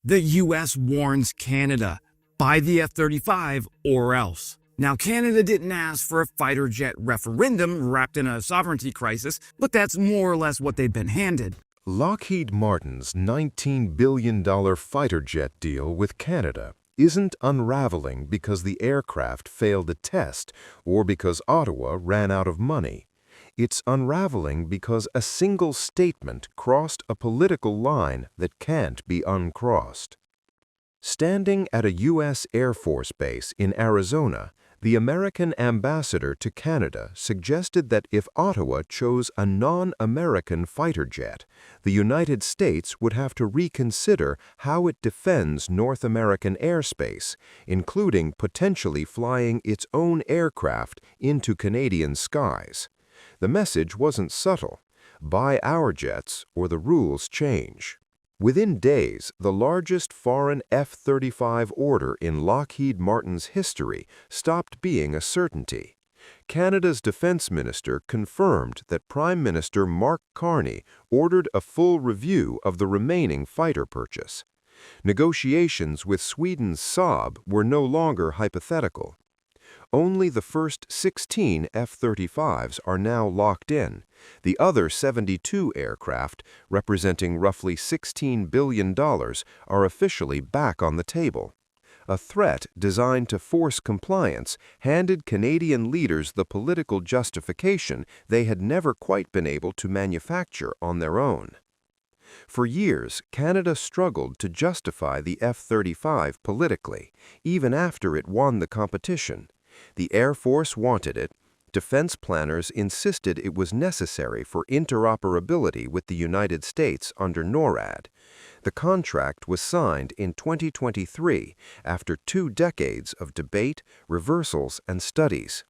The US warns Canada, buy the F-35 or else. Now, Canada didn't ask for a fighter jet referendum wrapped in a sovereignty crisis, but that's more or less what they'd been handed. Lockheed Martin's $19 billion fighter jet deal with Canada isn't unraveling because the aircraft failed a test or because Ottawa ran out of money. It's unraveling because a single statement crossed a political line that can't be uncrossed. Standing at a U.S. Air Force base in Arizona, the American ambassador to Canada suggested that if Ottawa chose a non-American fighter jet, the United States would have to reconsider how it defends North American airspace, including potentially flying its own aircraft into Canadian skies. The message wasn't subtle: buy our jets or the rules change. Within days, the largest foreign F-35 order in Lockheed Martin's history stopped being a certainty. Canada's defense minister confirmed that Prime Minister Mark Carney ordered a full review of the remaining fighter purchase. Negotiations with Sweden's Saab were no longer hypothetical. Only the first 16 F-35s are now locked in. The other 72 aircraft, representing roughly $16 billion, are officially back on the table. A threat designed to force compliance handed Canadian leaders the political justification they had never quite been able to manufacture on their own. For years, Canada struggled to justify the F-35 politically, even after it won the competition. The Air Force wanted it. Defense planners insisted it was necessary for interoperability with the United States under NORAD. The contract was signed in 2023 after 2 decades of debate, reversals, and studies.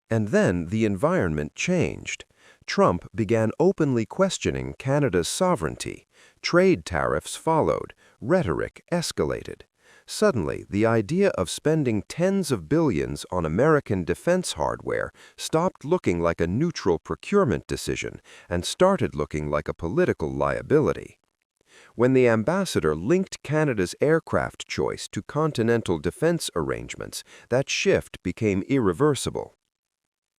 And then the environment changed. Trump began openly questioning Canada's sovereignty. Trade tariffs followed. Rhetoric escalated. Suddenly, the idea of spending tens of billions on American defense hardware stopped looking like a neutral procurement decision and started looking like a political liability. When the ambassador linked Canada's aircraft choice to continental defense arrangements, that shift became irreversible.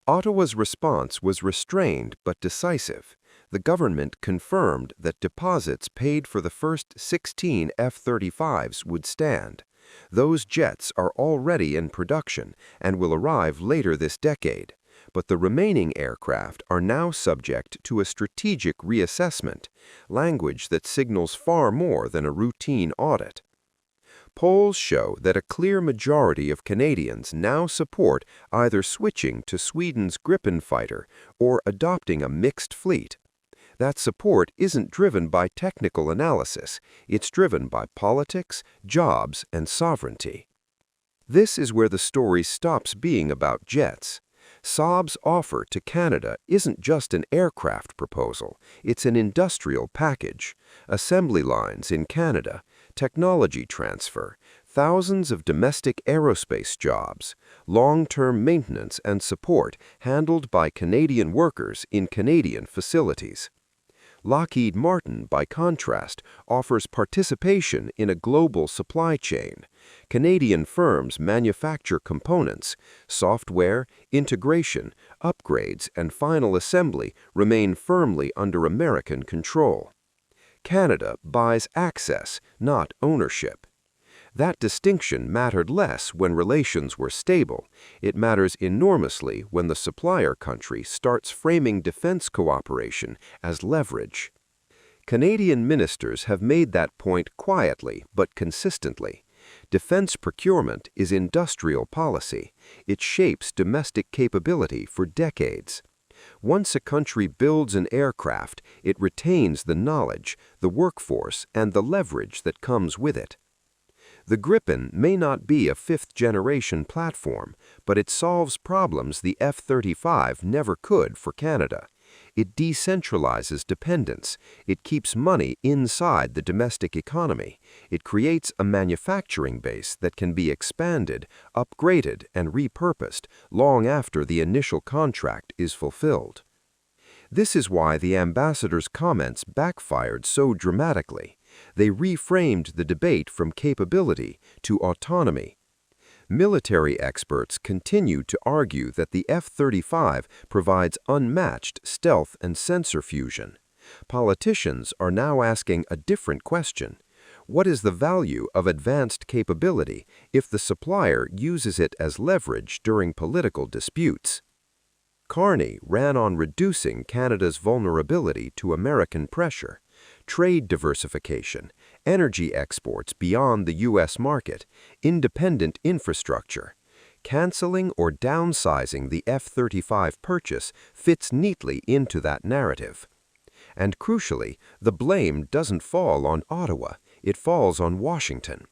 Ottawa's response was restrained but decisive. The government confirmed that deposits paid for the first 16 F-35s would stand. Those jets are already in production and will arrive later this decade, but the remaining aircraft are now subject to a strategic reassessment, language that signals far more than a routine audit. Polls show that a clear majority of Canadians now support either switching to Sweden's Gripen fighter or adopting a mixed fleet. That support isn't driven by technical analysis, it's driven by politics, jobs, and sovereignty. This is where the story stops being about jets. Saab's offer to Canada isn't just an aircraft proposal, it's an industrial package. Assembly lines in Canada, technology transfer, thousands of domestic aerospace jobs, long-term maintenance and support handled by Canadian workers in Canadian facilities. Lockheed Martin, by contrast, offers participation in a global supply chain. Canadian firms manufacture components. Software, integration, upgrades, and final assembly remain firmly under American control. Canada buys access, not ownership. That distinction mattered less when relations were stable. It matters enormously when the supplier country starts framing defense cooperation as leverage. Canadian ministers have made that point quietly but consistently. Defense procurement is industrial policy. It shapes domestic capability for decades. Once a country builds an aircraft, it retains the knowledge, the workforce, and the leverage that comes with it. The Gripen may not be a fifth-generation platform, but it solves problems the F-35 never could for Canada. It decentralizes dependence. It keeps money inside the domestic economy. It creates a manufacturing base that can be expanded, upgraded, and repurposed long after the initial contract is fulfilled. This is why the ambassador's comments backfired so dramatically. They reframed the debate from capability to autonomy. Military experts continue to argue that the F-35 provides unmatched stealth and sensor fusion. Politicians are now asking a different question. What is the value of advanced capability if the supplier uses it as leverage during political disputes? Carney ran on reducing Canada's vulnerability to American pressure, trade diversification, energy exports beyond the U.S. market, independent infrastructure. Canceling or downsizing the F-35 purchase fits neatly into that narrative. And crucially, the blame doesn't fall on Ottawa, it falls on Washington.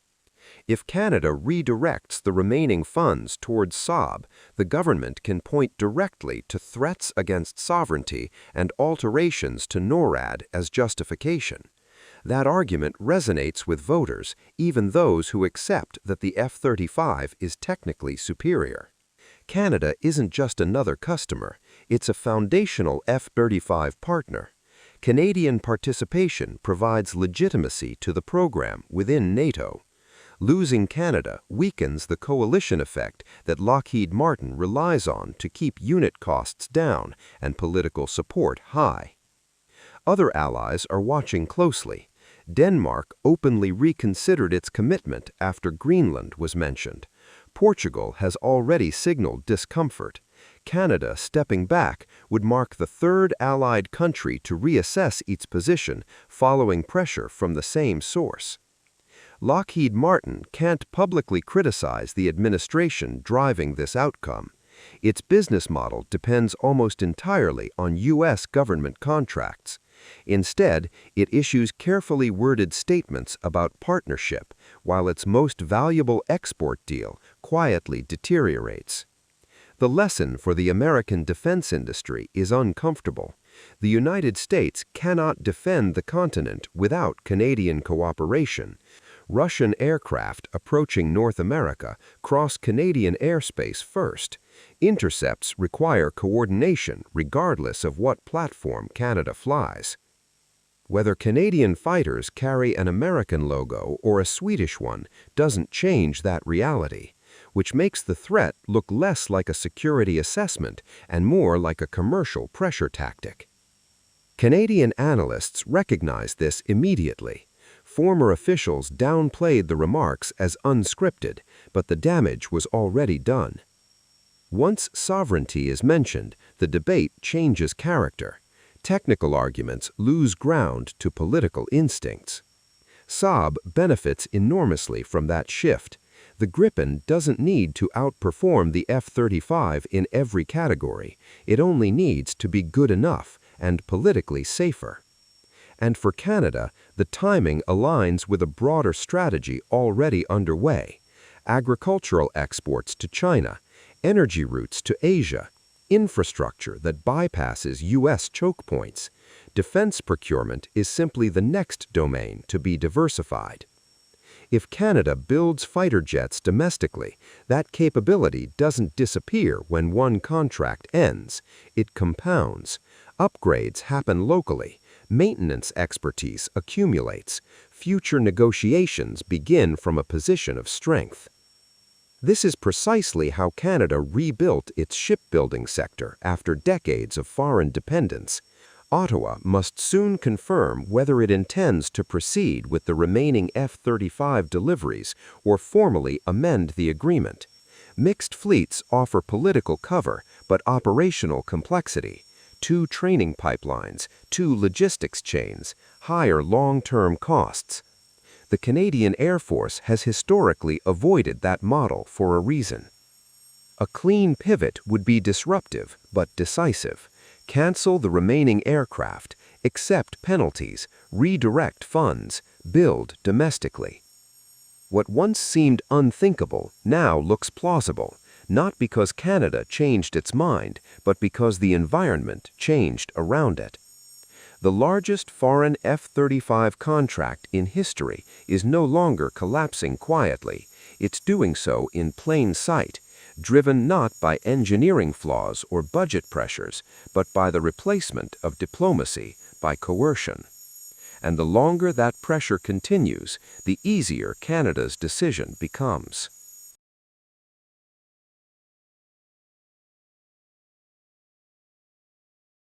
If Canada redirects the remaining funds towards Saab, the government can point directly to threats against sovereignty and alterations to NORAD as justification. That argument resonates with voters, even those who accept that the F-35 is technically superior. Canada isn't just another customer, it's a foundational F-35 partner. Canadian participation provides legitimacy to the program within NATO. Losing Canada weakens the coalition effect that Lockheed Martin relies on to keep unit costs down and political support high. Other allies are watching closely. Denmark openly reconsidered its commitment after Greenland was mentioned. Portugal has already signaled discomfort. Canada stepping back would mark the third allied country to reassess its position following pressure from the same source. Lockheed Martin can't publicly criticize the administration driving this outcome. Its business model depends almost entirely on U.S. government contracts. Instead, it issues carefully worded statements about partnership, while its most valuable export deal quietly deteriorates. The lesson for the American defense industry is uncomfortable. The United States cannot defend the continent without Canadian cooperation. Russian aircraft approaching North America cross Canadian airspace first. Intercepts require coordination regardless of what platform Canada flies. Whether Canadian fighters carry an American logo or a Swedish one doesn't change that reality, which makes the threat look less like a security assessment and more like a commercial pressure tactic. Canadian analysts recognize this immediately. Former officials downplayed the remarks as unscripted, but the damage was already done. Once sovereignty is mentioned, the debate changes character. Technical arguments lose ground to political instincts. Saab benefits enormously from that shift. The Gripen doesn't need to outperform the F-35 in every category. It only needs to be good enough and politically safer. And for Canada, the timing aligns with a broader strategy already underway. Agricultural exports to China, energy routes to Asia, infrastructure that bypasses U.S. choke points. Defense procurement is simply the next domain to be diversified. If Canada builds fighter jets domestically, that capability doesn't disappear when one contract ends. It compounds. Upgrades happen locally. Maintenance expertise accumulates. Future negotiations begin from a position of strength. This is precisely how Canada rebuilt its shipbuilding sector after decades of foreign dependence. Ottawa must soon confirm whether it intends to proceed with the remaining F-35 deliveries or formally amend the agreement. Mixed fleets offer political cover but operational complexity. 2 training pipelines, 2 logistics chains, higher long-term costs. The Canadian Air Force has historically avoided that model for a reason. A clean pivot would be disruptive but decisive. Cancel the remaining aircraft, accept penalties, redirect funds, build domestically. What once seemed unthinkable now looks plausible, not because Canada changed its mind, but because the environment changed around it. The largest foreign F-35 contract in history is no longer collapsing quietly. It's doing so in plain sight, driven not by engineering flaws or budget pressures, but by the replacement of diplomacy by coercion. and the longer that pressure continues, the easier Canada's decision becomes.